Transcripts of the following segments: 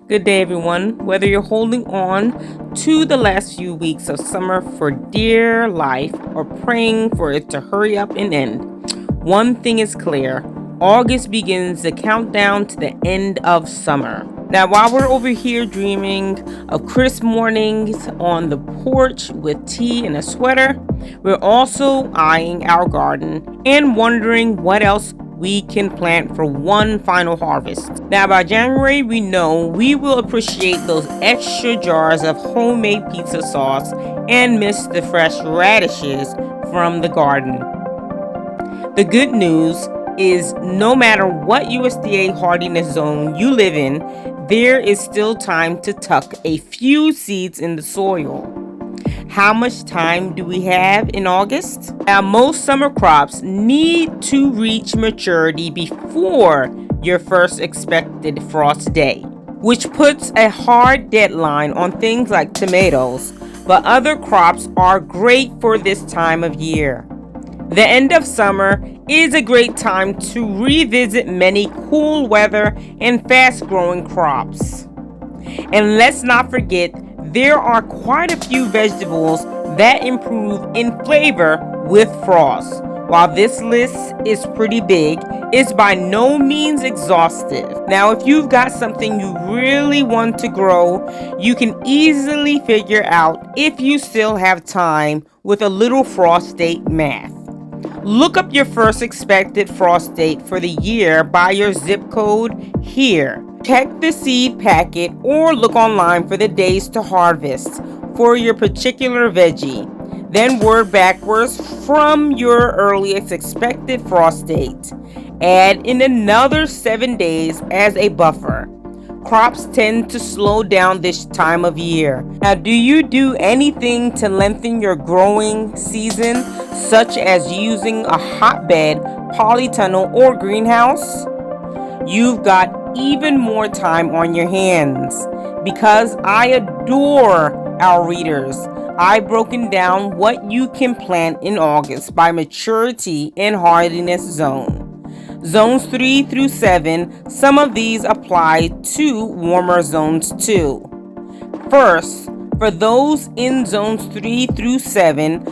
Good day, everyone. Whether you're holding on to the last few weeks of summer for dear life or praying for it to hurry up and end, one thing is clear. August begins the countdown to the end of summer. Now, while we're over here dreaming of crisp mornings on the porch with tea and a sweater, we're also eyeing our garden and wondering what else we can plant for one final harvest. Now, by January, we know we will appreciate those extra jars of homemade pizza sauce and miss the fresh radishes from the garden. The good news is no matter what USDA hardiness zone you live in, there is still time to tuck a few seeds in the soil. How much time do we have in August? Now, most summer crops need to reach maturity before your first expected frost day, which puts a hard deadline on things like tomatoes, but other crops are great for this time of year. The end of summer is a great time to revisit many cool weather and fast-growing crops. And let's not forget, there are quite a few vegetables that improve in flavor with frost. While this list is pretty big, it's by no means exhaustive. Now, if you've got something you really want to grow, you can easily figure out if you still have time with a little frost date math. Look up your first expected frost date for the year by your zip code here. Check the seed packet or look online for the days to harvest for your particular veggie. Then work backwards from your earliest expected frost date. Add in another 7 days as a buffer. Crops tend to slow down this time of year. Now, do you do anything to lengthen your growing season, such as using a hotbed, polytunnel, or greenhouse? You've got even more time on your hands. Because I adore our readers, I've broken down what you can plant in August by maturity and hardiness zone. Zones 3 through 7, some of these apply to warmer zones too. First, for those in zones 3 through 7,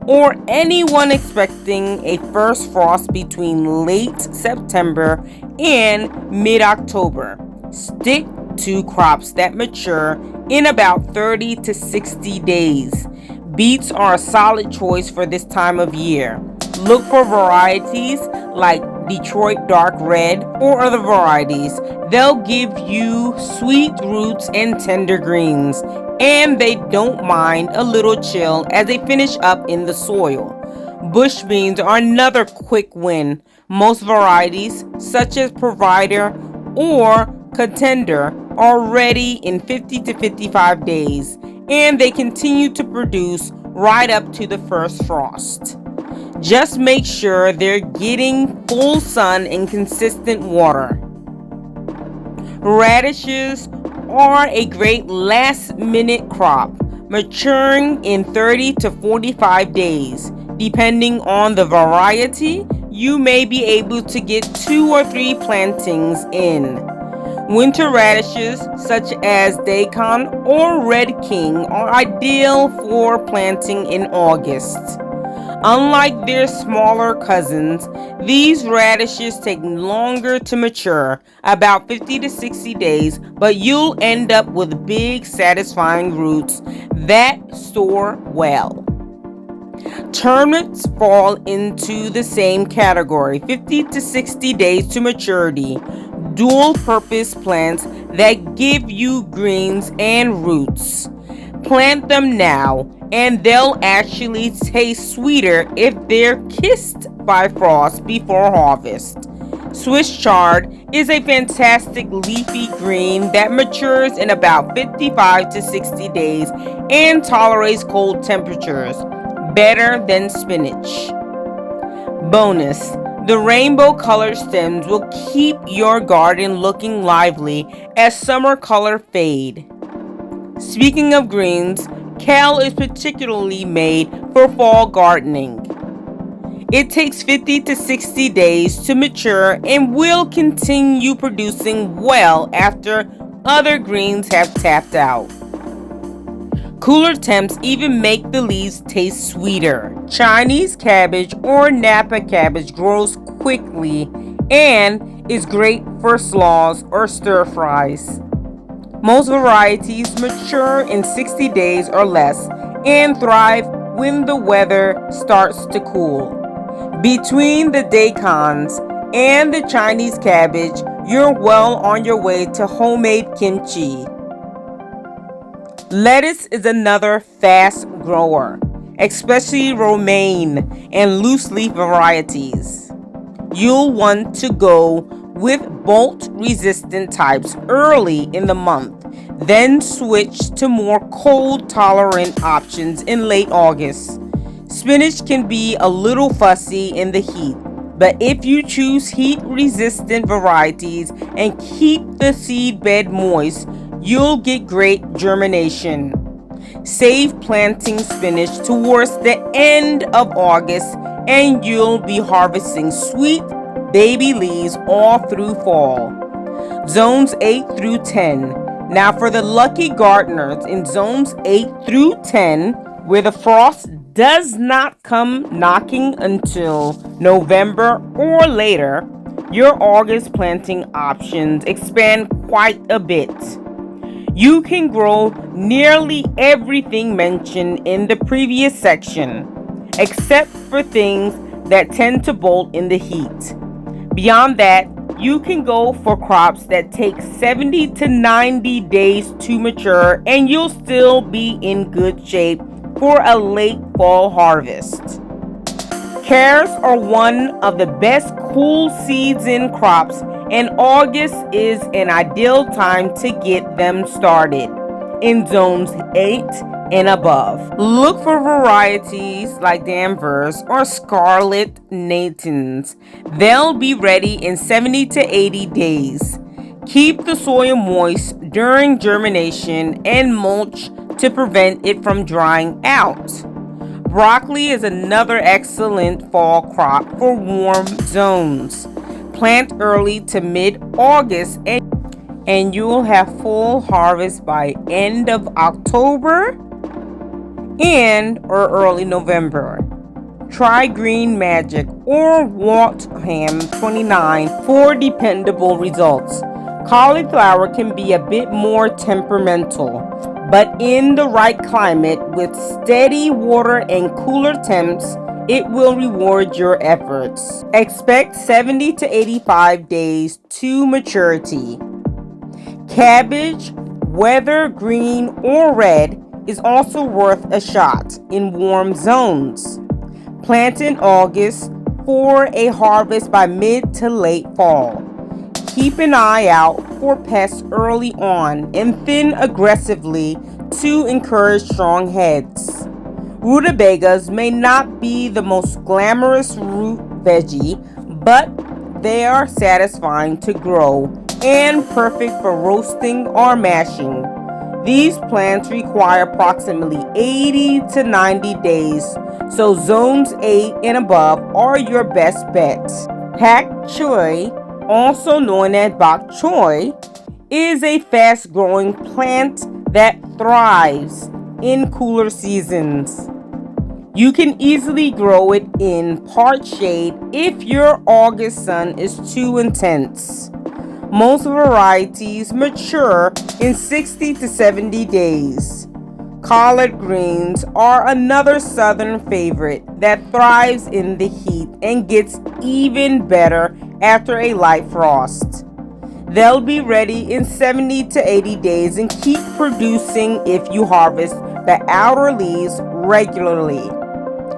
or anyone expecting a first frost between late September and mid-October, stick to crops that mature in about 30 to 60 days. Beets are a solid choice for this time of year. Look for varieties like Detroit Dark Red or other varieties. They'll give you sweet roots and tender greens, and they don't mind a little chill as they finish up in the soil. Bush beans are another quick win. Most varieties, such as Provider or Contender, are ready in 50 to 55 days, and they continue to produce right up to the first frost. Just make sure they're getting full sun and consistent water. Radishes are a great last-minute crop, maturing in 30 to 45 days. Depending on the variety, you may be able to get 2 or 3 plantings in. Winter radishes such as Daikon or Red King are ideal for planting in August. Unlike their smaller cousins, these radishes take longer to mature, about 50 to 60 days, but you'll end up with big, satisfying roots that store well. Turnips fall into the same category, 50 to 60 days to maturity. Dual-purpose plants that give you greens and roots. Plant them now, and they'll actually taste sweeter if they're kissed by frost before harvest. Swiss chard is a fantastic leafy green that matures in about 55 to 60 days and tolerates cold temperatures better than spinach. Bonus: the rainbow-colored stems will keep your garden looking lively as summer color fade. Speaking of greens, kale is particularly made for fall gardening. It takes 50 to 60 days to mature and will continue producing well after other greens have tapped out. Cooler temps even make the leaves taste sweeter. Chinese cabbage or Napa cabbage grows quickly and is great for slaws or stir fries. Most varieties mature in 60 days or less and thrive when the weather starts to cool. Between the daikons and the Chinese cabbage, you're well on your way to homemade kimchi. Lettuce is another fast grower, especially romaine and loose leaf varieties. You'll want to go with bolt resistant types early in the month, then switch to more cold tolerant options in late August. Spinach can be a little fussy in the heat, but if you choose heat resistant varieties and keep the seed bed moist, you'll get great germination. Save planting spinach towards the end of August and you'll be harvesting sweet baby leaves all through fall. Zones 8 through 10. Now for the lucky gardeners in zones 8 through 10, where the frost does not come knocking until November or later, your August planting options expand quite a bit. You can grow nearly everything mentioned in the previous section, except for things that tend to bolt in the heat. Beyond that, you can go for crops that take 70 to 90 days to mature and you'll still be in good shape for a late fall harvest. Carrots are one of the best cool season crops, and August is an ideal time to get them started in zones 8 and above. Look for varieties like Danvers or Scarlet Natans. They'll be ready in 70 to 80 days. Keep the soil moist during germination and mulch to prevent it from drying out. Broccoli is another excellent fall crop for warm zones. Plant early to mid-August and you'll have full harvest by end of October and or early November. Try Green Magic or Waltham 29 for dependable results. Cauliflower can be a bit more temperamental, but in the right climate with steady water and cooler temps, it will reward your efforts. Expect 70 to 85 days to maturity. Cabbage, whether green or red, is also worth a shot in warm zones. Plant in August for a harvest by mid to late fall. Keep an eye out for pests early on and thin aggressively to encourage strong heads. Rutabagas may not be the most glamorous root veggie, but they are satisfying to grow and perfect for roasting or mashing. These plants require approximately 80 to 90 days, so zones 8 and above are your best bets. Pak choy, also known as bok choy, is a fast-growing plant that thrives in cooler seasons. You can easily grow it in part shade if your August sun is too intense. Most varieties mature in 60 to 70 days. Collard greens are another southern favorite that thrives in the heat and gets even better after a light frost. They'll be ready in 70 to 80 days and keep producing if you harvest the outer leaves regularly.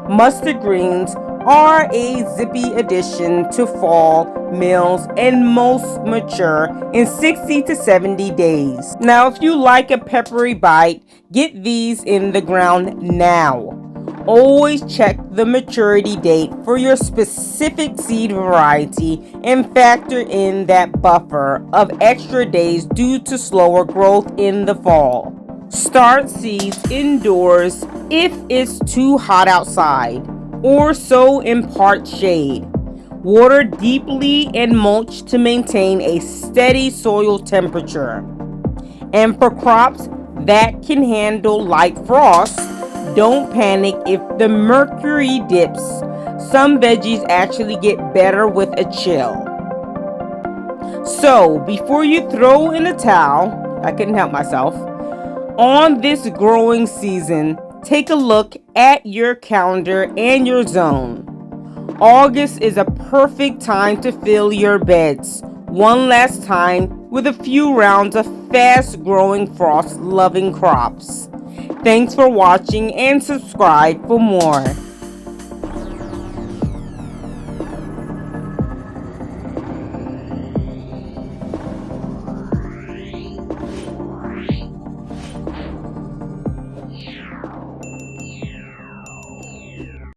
Mustard greens are a zippy addition to fall meals and most mature in 60 to 70 days. Now, if you like a peppery bite, get these in the ground now. Always check the maturity date for your specific seed variety and factor in that buffer of extra days due to slower growth in the fall. Start seeds indoors if it's too hot outside. or sow in part shade. Water deeply and mulch to maintain a steady soil temperature. And for crops that can handle light frost, don't panic if the mercury dips. Some veggies actually get better with a chill. So, before you throw in a towel, I couldn't help myself, on this growing season, take a look at your calendar and your zone. August is a perfect time to fill your beds one last time with a few rounds of fast-growing frost-loving crops. Thanks for watching and subscribe for more.